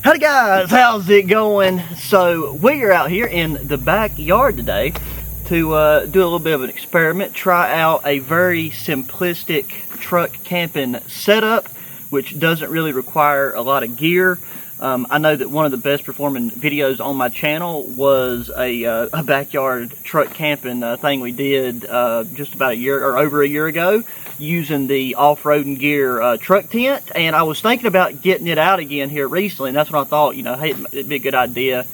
Hey guys, how's it going? So we are out here in the backyard today to do a little bit of an experiment, try out a very simplistic truck camping setup, which doesn't really require a lot of gear. I know that one of the best performing videos on my channel was a backyard truck camping thing we did just about a year or over a year ago using the off-roading gear truck tent, and I was thinking about getting it out again here recently, and that's when I thought, you know, hey, it'd be a good idea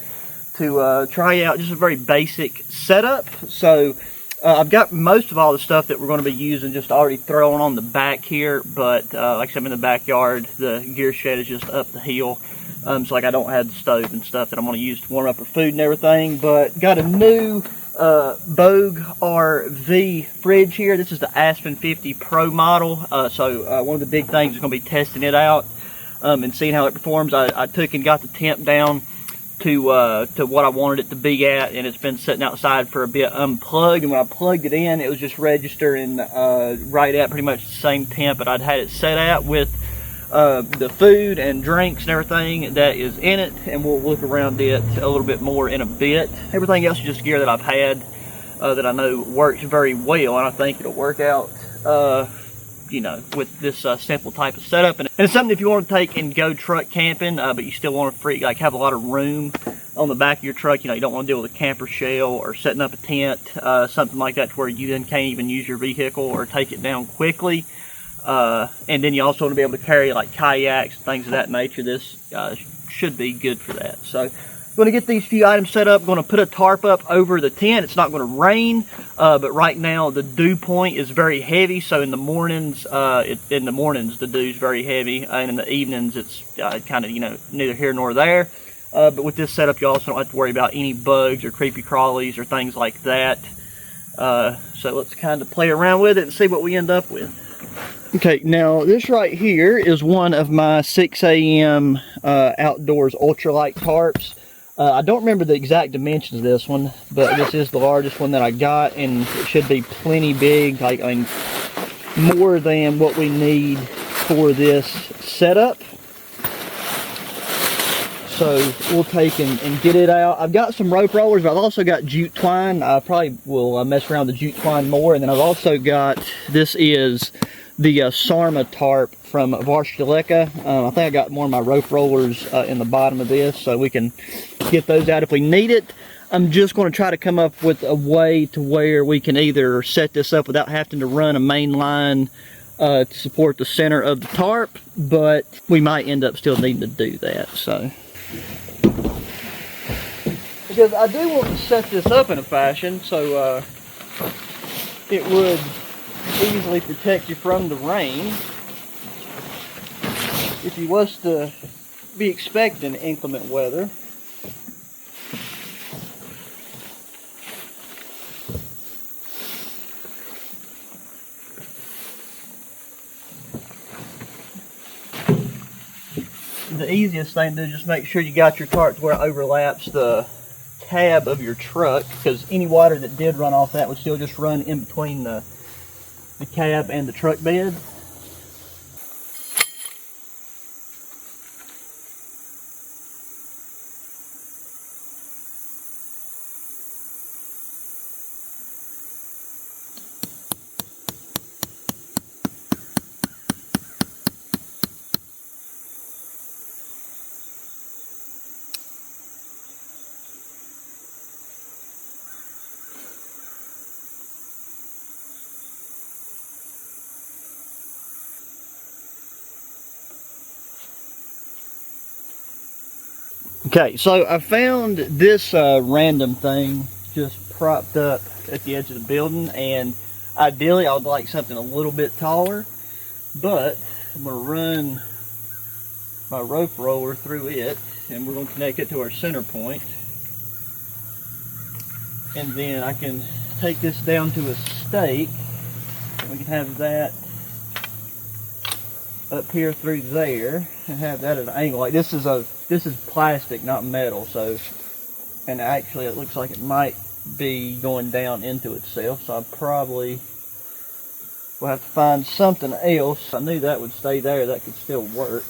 to try out just a very basic setup. So I've got most of all the stuff that we're going to be using just already thrown on the back here, but like I said, I'm in the backyard. The gear shed is just up the hill. So like I don't have the stove and stuff that I'm going to use to warm up our food and everything, but got a new Bogue RV fridge here. This is the Aspen 50 Pro model. So one of the big things is going to be testing it out and seeing how it performs. I took and got the temp down to what I wanted it to be at, and it's been sitting outside for a bit unplugged, and when I plugged it in, it was just registering right at pretty much the same temp that I'd had it set at with the food and drinks and everything that is in it, and we'll look around it a little bit more in a bit. Everything else is just gear that I've had that I know works very well, and I think it'll work out you know, with this simple type of setup. And it's something if you want to take and go truck camping, but you still want to have a lot of room on the back of your truck. You know, you don't want to deal with a camper shell or setting up a tent, something like that, to where you then can't even use your vehicle or take it down quickly. And then you also want to be able to carry like kayaks and things of that nature. This should be good for that. So I'm going to get these few items set up. I'm going to put a tarp up over the tent. It's not going to rain, but right now the dew point is very heavy. So in the mornings, the dew's very heavy, and in the evenings it's kind of, you know, neither here nor there. But with this setup, you also don't have to worry about any bugs or creepy crawlies or things like that. So let's kind of play around with it and see what we end up with. Okay, now this right here is one of my 6 a.m. outdoors ultralight tarps. I don't remember the exact dimensions of this one, but this is the largest one that I got, and it should be plenty big, like, I mean, more than what we need for this setup. So we'll take and get it out. I've got some rope rollers, but I've also got jute twine. I probably will mess around with the jute twine more. And then I've also got, this is the Sarma tarp from Varshaleka. I think I got more of my rope rollers in the bottom of this, so we can get those out if we need it. I'm just going to try to come up with a way to where we can either set this up without having to run a main line to support the center of the tarp, but we might end up still needing to do that. So, because I do want to set this up in a fashion so it would easily protect you from the rain if you was to be expecting inclement weather. The easiest thing to do is just make sure you got your tarp to where it overlaps the cab of your truck, because any water that did run off that would still just run in between the cab and the truck bed. Okay, so I found this random thing just propped up at the edge of the building, and ideally I would like something a little bit taller, but I'm going to run my rope roller through it, and we're going to connect it to our center point, and then I can take this down to a stake, and we can have that up here through there and have that at an angle. Like this is plastic, not metal, so, and actually it looks like it might be going down into itself, so I probably will have to find something else. I knew that would stay there, that could still work.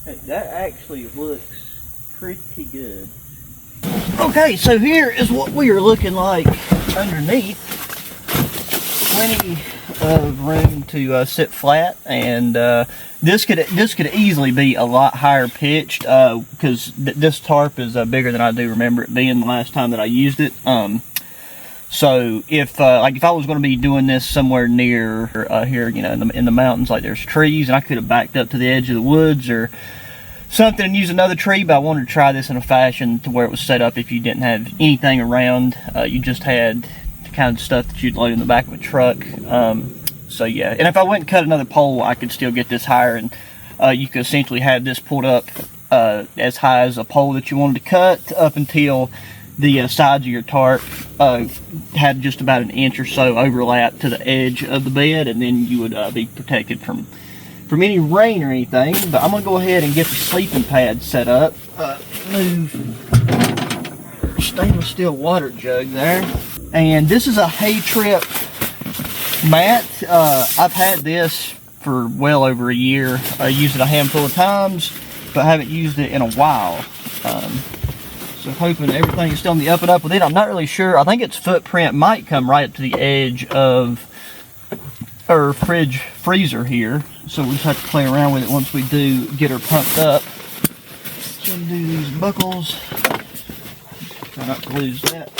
Hey, that actually looks pretty good. Okay, so here is what we are looking like underneath. Plenty of room to sit flat, and this could easily be a lot higher pitched because this tarp is bigger than I do remember it being the last time that I used it. So if I was going to be doing this somewhere near here, you know, in the mountains, like there's trees, and I could have backed up to the edge of the woods or something and use another tree, but I wanted to try this in a fashion to where it was set up if you didn't have anything around, you just had the kind of stuff that you'd load in the back of a truck. So yeah, and if I went and cut another pole, I could still get this higher, and you could essentially have this pulled up as high as a pole that you wanted to cut up until the sides of your tarp had just about an inch or so overlap to the edge of the bed, and then you would be protected from any rain or anything. But I'm going to go ahead and get the sleeping pad set up. Move stainless steel water jug there. And this is a hay trip mat. I've had this for well over a year. I used it a handful of times, but haven't used it in a while. So hoping everything is still on the up and up with it. I'm not really sure. I think its footprint might come right up to the edge of our freezer here. So we'll just have to play around with it once we do get her pumped up. So undo these buckles. Try not to lose that.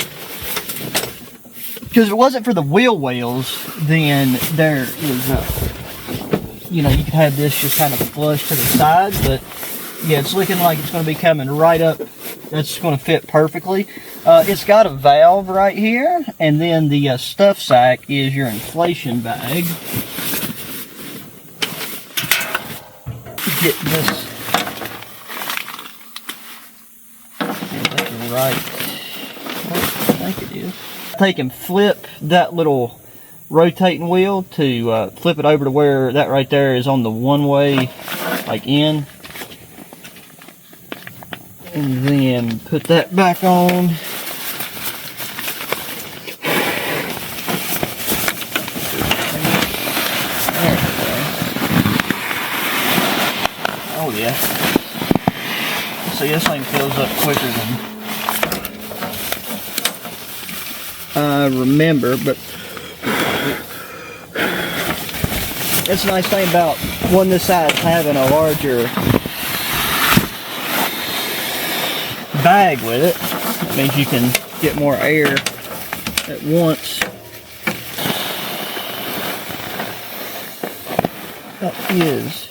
Because if it wasn't for the wheel wells, then there is, you know, you could have this just kind of flush to the side. But yeah, it's looking like it's going to be coming right up. That's going to fit perfectly. It's got a valve right here, and then the stuff sack is your inflation bag. Get this right. I think it is. Take and flip that little rotating wheel to flip it over to where that right there is on the one-way, like in. And then put that back on. Oh yeah. See, this thing fills up quicker than I remember, but that's a nice thing about one this size having a larger bag with it. That means you can get more air at once. That is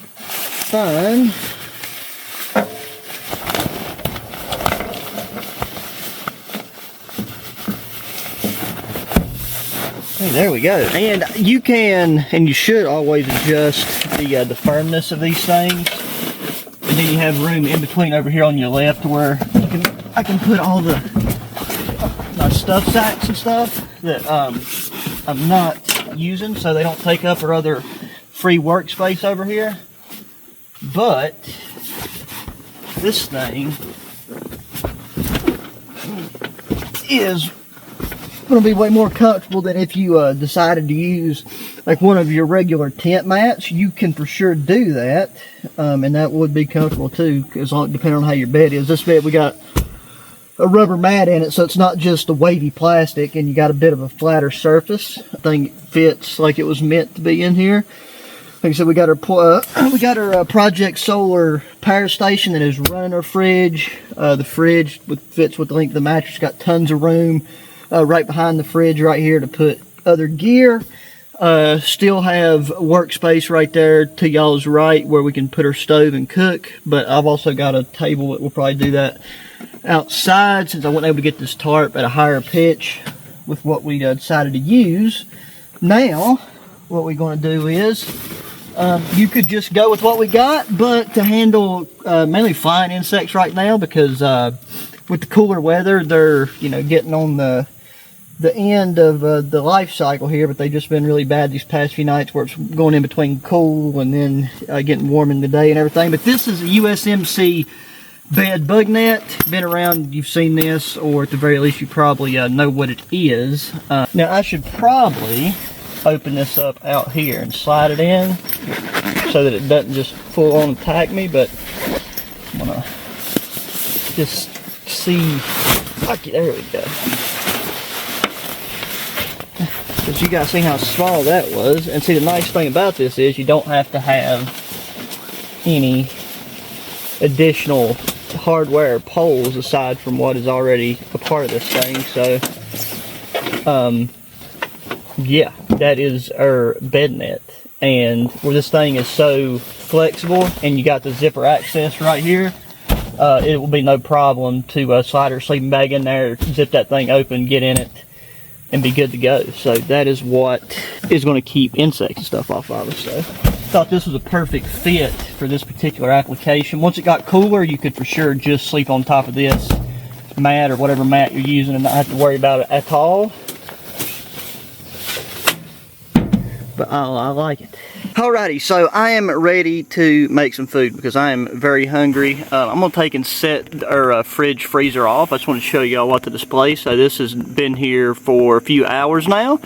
fine. Hey, there we go. And you can, and you should always adjust the firmness of these things. And then you have room in between over here on your left where I can put all my stuff sacks and stuff that I'm not using, so they don't take up our other free workspace over here. But this thing is going to be way more comfortable than if you decided to use like one of your regular tent mats. You can for sure do that, and that would be comfortable too, depending on how your bed is. This bed, we got a rubber mat in it, so it's not just a wavy plastic, and you got a bit of a flatter surface. I think it fits like it was meant to be in here. Like I said, we got our Project Solar power station that is running our fridge. The fridge fits with the length of the mattress. Got tons of room right behind the fridge right here to put other gear. Still have workspace right there to y'all's right where we can put our stove and cook. But I've also got a table that we'll probably do that outside, since I wasn't able to get this tarp at a higher pitch with what we decided to use. Now, what we're going to do is, you could just go with what we got, but to handle mainly flying insects right now, because with the cooler weather, they're getting on the end of the life cycle here, but they've just been really bad these past few nights where it's going in between cool and then getting warm in the day and everything. But this is a USMC bed bug net. Been around, you've seen this, or at the very least you probably know what it is. Now I should probably open this up out here and slide it in so that it doesn't just full on attack me, but gonna just see. Okay, there we go. But you guys see how small that was, and see the nice thing about this is you don't have to have any additional hardware poles aside from what is already a part of this thing. So yeah, that is our bed net, and where this thing is so flexible and you got the zipper access right here, it will be no problem to slide her sleeping bag in there, zip that thing open, get in it, and be good to go. So that is what is going to keep insects and stuff off of us. So thought this was a perfect fit for this particular application. Once it got cooler, you could for sure just sleep on top of this mat or whatever mat you're using and not have to worry about it at all. But I like it. Alrighty, so I am ready to make some food because I am very hungry. I'm going to take and set our fridge freezer off. I just want to show y'all what to display. So this has been here for a few hours now,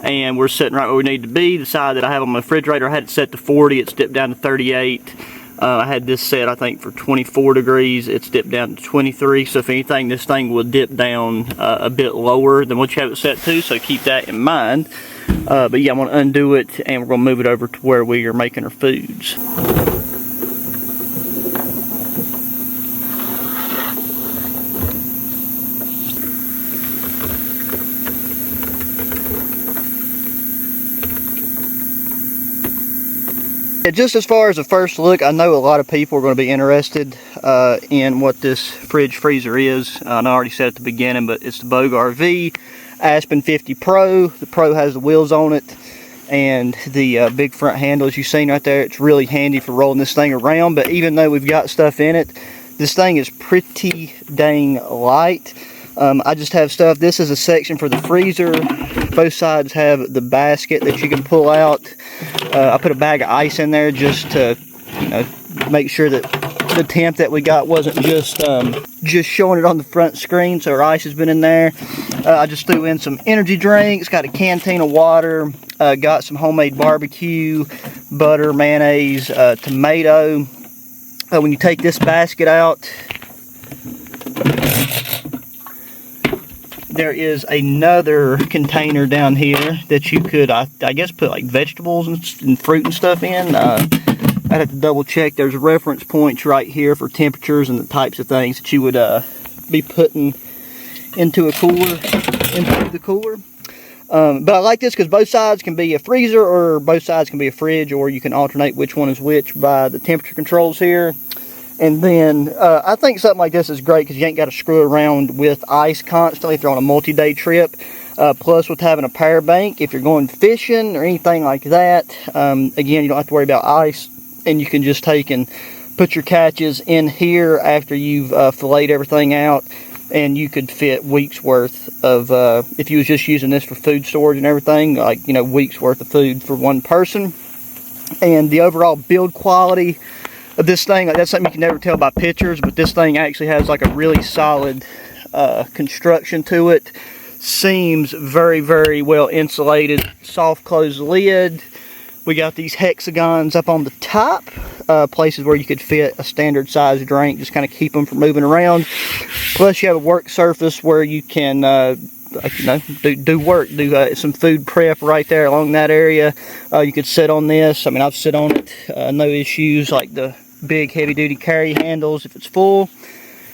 and we're sitting right where we need to be. The side that I have on my refrigerator, I had it set to 40. It's dipped down to 38. I had this set, I think, for 24 degrees. It's dipped down to 23. So if anything, this thing will dip down a bit lower than what you have it set to. So keep that in mind. But yeah, I'm going to undo it, and we're going to move it over to where we are making our foods. Yeah, just as far as a first look, I know a lot of people are going to be interested in what this fridge freezer is. I know I already said at the beginning, but it's the Bogue RV Aspen 50 Pro. The Pro has the wheels on it and the big front handle as you've seen right there. It's really handy for rolling this thing around, but even though we've got stuff in it, this thing is pretty dang light. I just have stuff. This is a section for the freezer. Both sides have the basket that you can pull out. I put a bag of ice in there just to, you know, make sure that the temp that we got wasn't just showing it on the front screen. So our ice has been in there. I just threw in some energy drinks, got a canteen of water, got some homemade barbecue, butter, mayonnaise, tomato. When you take this basket out, there is another container down here that you could, I guess, put like vegetables and fruit and stuff in. I'd have to double check. There's reference points right here for temperatures and the types of things that you would be putting into the cooler. But I like this because both sides can be a freezer or both sides can be a fridge, or you can alternate which one is which by the temperature controls here. And then I think something like this is great because you ain't got to screw around with ice constantly if you're on a multi-day trip. Plus with having a power bank, if you're going fishing or anything like that, again, you don't have to worry about ice, and you can just take and put your catches in here after you've filleted everything out, and you could fit weeks worth of, if you was just using this for food storage and everything, like, you know, weeks worth of food for one person. And the overall build quality of this thing, like, that's something you can never tell by pictures, but this thing actually has like a really solid construction to it. Seems very, very well insulated. Soft close lid. We got these hexagons up on the top, places where you could fit a standard size drink, just kind of keep them from moving around. Plus you have a work surface where you can you know, do some food prep right there along that area. You could sit on this. I mean, I've sit on it, no issues, like the big heavy duty carry handles if it's full.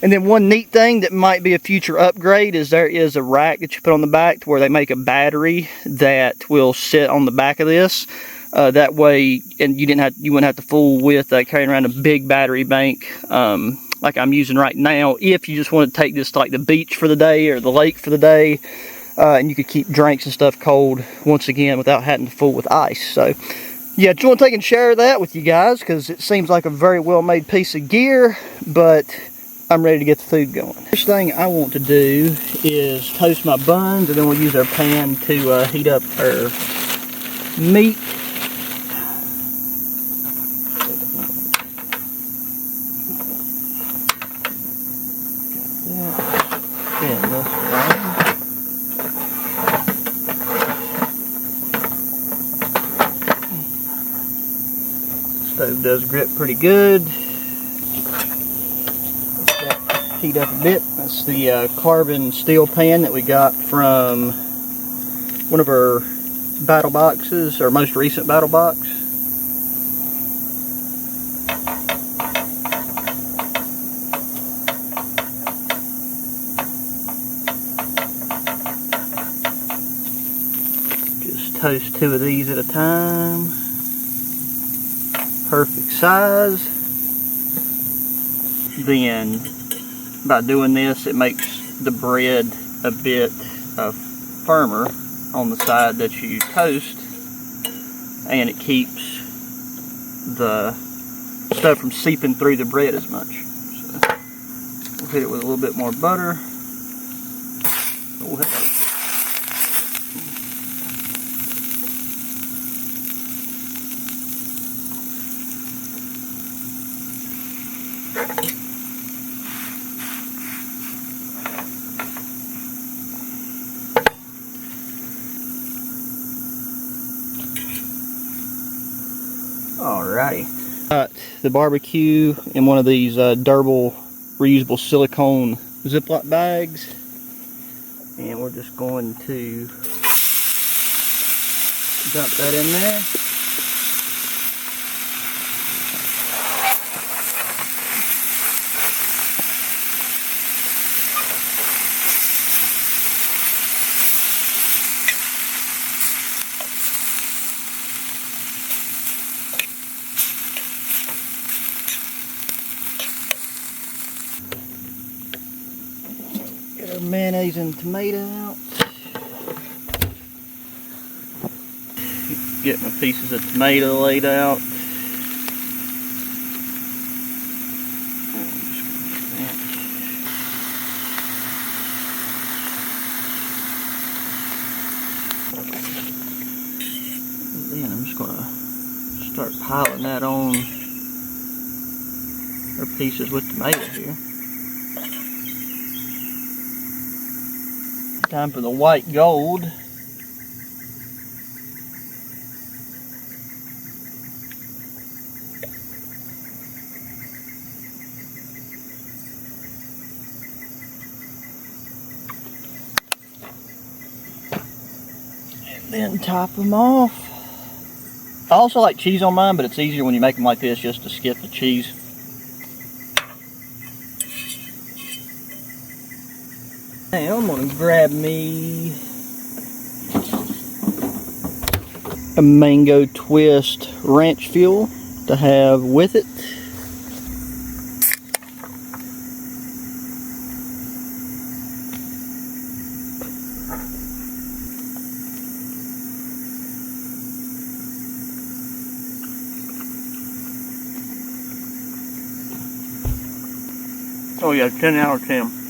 And then one neat thing that might be a future upgrade is there is a rack that you put on the back to where they make a battery that will sit on the back of this. That way, and you wouldn't have to fool with carrying around a big battery bank like I'm using right now. If you just want to take this to like the beach for the day or the lake for the day, and you could keep drinks and stuff cold once again without having to fool with ice. So yeah, just want to take and share that with you guys because it seems like a very well made piece of gear, but I'm ready to get the food going. First thing I want to do is toast my buns, and then we'll use our pan to heat up our meat. Stove does grip pretty good. heat up a bit. That's the carbon steel pan that we got from one of our battle boxes, our most recent battle box. Just toast 2 of these at a time. Perfect size. Then by doing this, it makes the bread a bit firmer on the side that you toast, and it keeps the stuff from seeping through the bread as much. So we'll hit it with a little bit more butter. Alrighty. Got the barbecue in one of these durable, reusable silicone Ziploc bags. And we're just going to dump that in there. Get our mayonnaise and tomato out. Get my pieces of tomato laid out. And then I'm just going to start piling that on our pieces with tomato here. Time for the white gold. And then top them off. I also like cheese on mine, but it's easier when you make them like this just to skip the cheese. Now I'm going to grab me a mango twist ranch fuel to have with it. Oh yeah, 10 out of 10.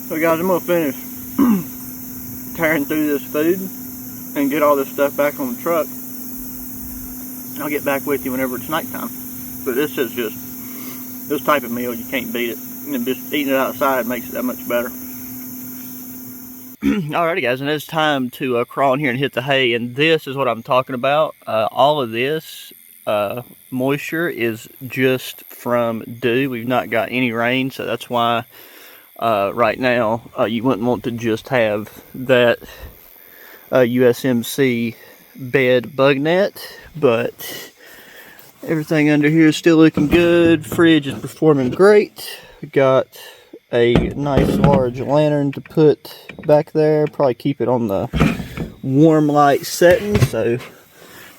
So guys, I'm going to finish tearing through this food and get all this stuff back on the truck. I'll get back with you whenever it's nighttime. But this is just, this type of meal, you can't beat it. And just eating it outside makes it that much better. Alrighty guys, and it's time to crawl in here and hit the hay. And this is what I'm talking about. All of this moisture is just from dew. We've not got any rain, so that's why right now you wouldn't want to just have that USMC bed bug net, but everything under here is still looking good. Fridge is performing great. We got a nice large lantern to put back there. Probably keep it on the warm light setting so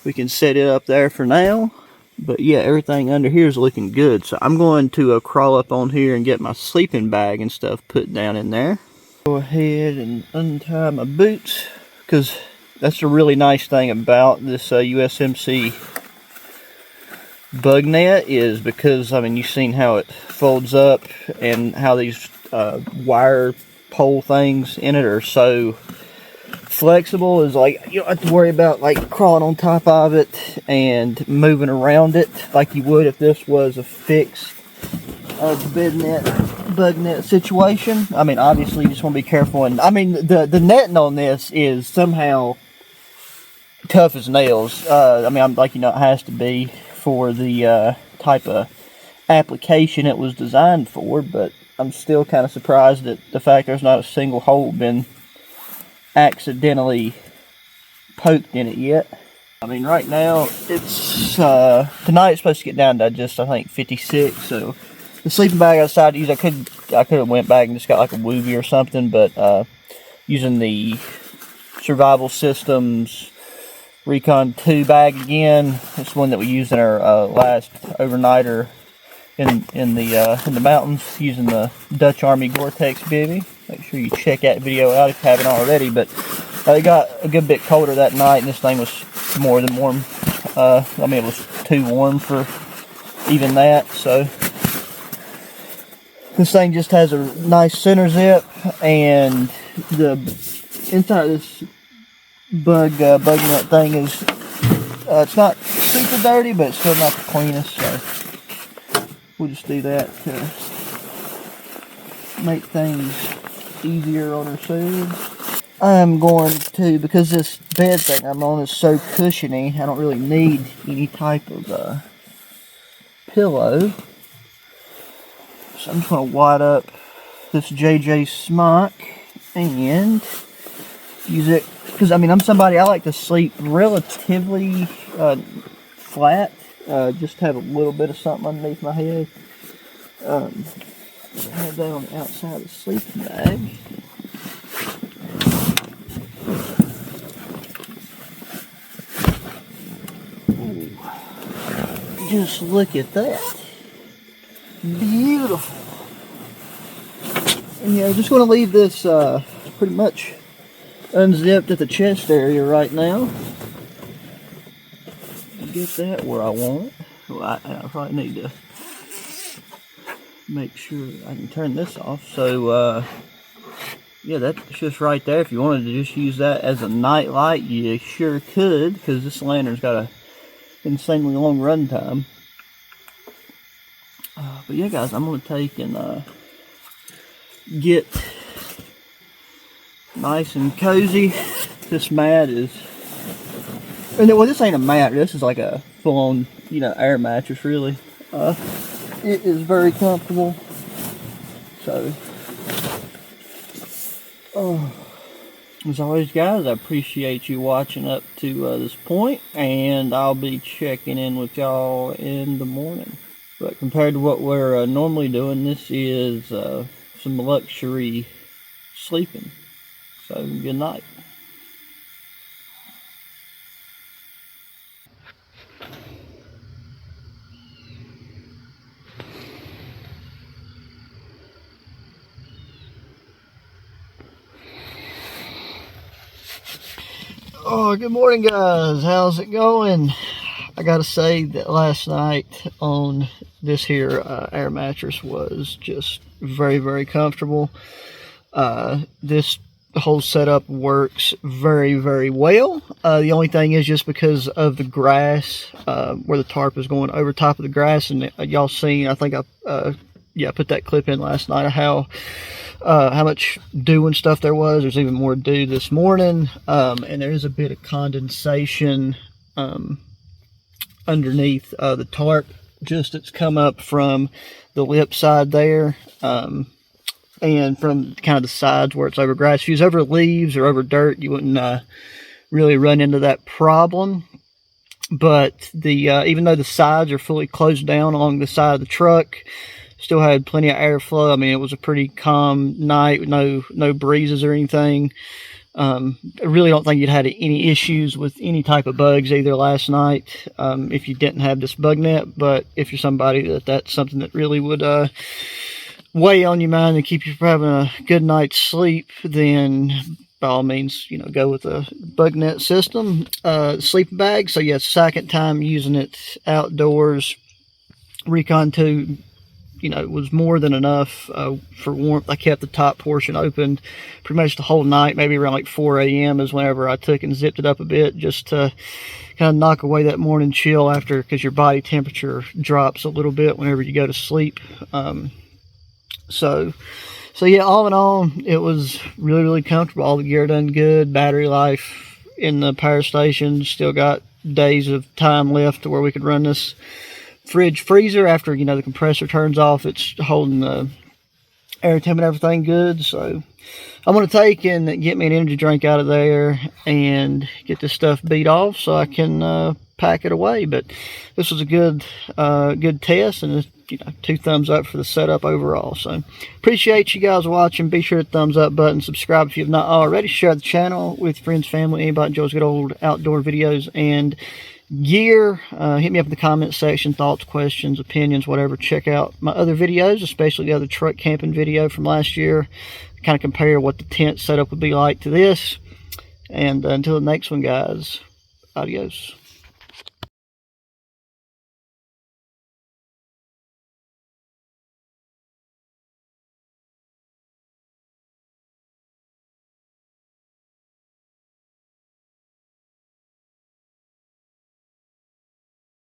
we can set it up there for now. But yeah, everything under here is looking good. So I'm going to crawl up on here and get my sleeping bag and stuff put down in there. Go ahead and untie my boots, because that's a really nice thing about this USMC bug net, is because, I mean, you've seen how it folds up and how these wire pole things in it are so flexible. Is like you don't have to worry about like crawling on top of it and moving around it like you would if this was a fixed bed net, bug net situation. I mean, obviously you just want to be careful, and I mean the netting on this is somehow tough as nails. I mean, I'm like, you know, it has to be for the type of application it was designed for, but I'm still kind of surprised at the fact there's not a single hole been accidentally poked in it yet. I mean, right now it's tonight it's supposed to get down to just, I think, 56. So the sleeping bag I decided to use, I could have went back and just got like a Woobie or something, but using the Survival Systems Recon 2 bag again. It's one that we used in our last overnighter in the mountains, using the Dutch Army Gore-Tex bivvy. Make sure you check that video out if you haven't already. But it got a good bit colder that night, and this thing was more than warm. I mean, it was too warm for even that. So this thing just has a nice center zip, and the inside of this bug net thing is it's not super dirty, but it's still not the cleanest. So we'll just do that to make things easier on ourselves. I'm going to, because this bed thing I'm on is so cushiony, I don't really need any type of pillow. So I'm just going to wad up this JJ smock and use it, because I mean, I'm somebody, I like to sleep relatively flat, just have a little bit of something underneath my head. I have that on the outside of the sleeping bag. Ooh. Just look at that. Beautiful. And yeah, I'm just going to leave this pretty much unzipped at the chest area right now. Get that where I want it. Well, I probably need to make sure I can turn this off. So yeah, that's just right there. If you wanted to just use that as a night light, you sure could, because this lantern's got a insanely long run time. But yeah, guys, I'm going to take and get nice and cozy. This mat is, and well, this ain't a mat. This is like a full-on, you know, air mattress. Really, it is very comfortable. So, as always, guys, I appreciate you watching up to this point, and I'll be checking in with y'all in the morning. But compared to what we're normally doing, this is some luxury sleeping. So, good night. Oh, good morning, guys. How's it going? I gotta say that last night on this here air mattress was just very, very comfortable. This whole setup works very, very well. The only thing is, just because of the grass, where the tarp is going over top of the grass, and y'all seen, I think I put that clip in last night of how much dew and stuff there was. There's even more dew this morning, and there is a bit of condensation underneath the tarp, just it's come up from the lip side there, and from kind of the sides where it's over grass. If you was over leaves or over dirt, you wouldn't really run into that problem. But the even though the sides are fully closed down along the side of the truck, still had plenty of airflow. I mean, it was a pretty calm night, no breezes or anything. I really don't think you'd had any issues with any type of bugs either last night, if you didn't have this bug net. But if you're somebody that's something that really would weigh on your mind and keep you from having a good night's sleep, then by all means, you know, go with a bug net system. Sleeping bag, so yeah, second time using it outdoors. Recon 2 you know, was more than enough for warmth. I kept the top portion open pretty much the whole night. Maybe around like 4 a.m. is whenever I took and zipped it up a bit, just to kind of knock away that morning chill after, because your body temperature drops a little bit whenever you go to sleep. So yeah, all in all, it was really comfortable. All the gear done good. Battery life in the power station, still got days of time left to where we could run this fridge freezer after, you know, the compressor turns off. It's holding the air temp and everything good. So I'm going to take and get me an energy drink out of there and get this stuff beat off so I can pack it away. But this was a good test, and you know, 2 thumbs up for the setup overall. So appreciate you guys watching. Be sure to thumbs up button, subscribe if you have not already, share the channel with friends, family, anybody enjoys good old outdoor videos and gear. Hit me up in the comment section, thoughts, questions, opinions, whatever. Check out my other videos, especially the other truck camping video from last year. Kind of compare what the tent setup would be like to this. And until the next one, guys, adios.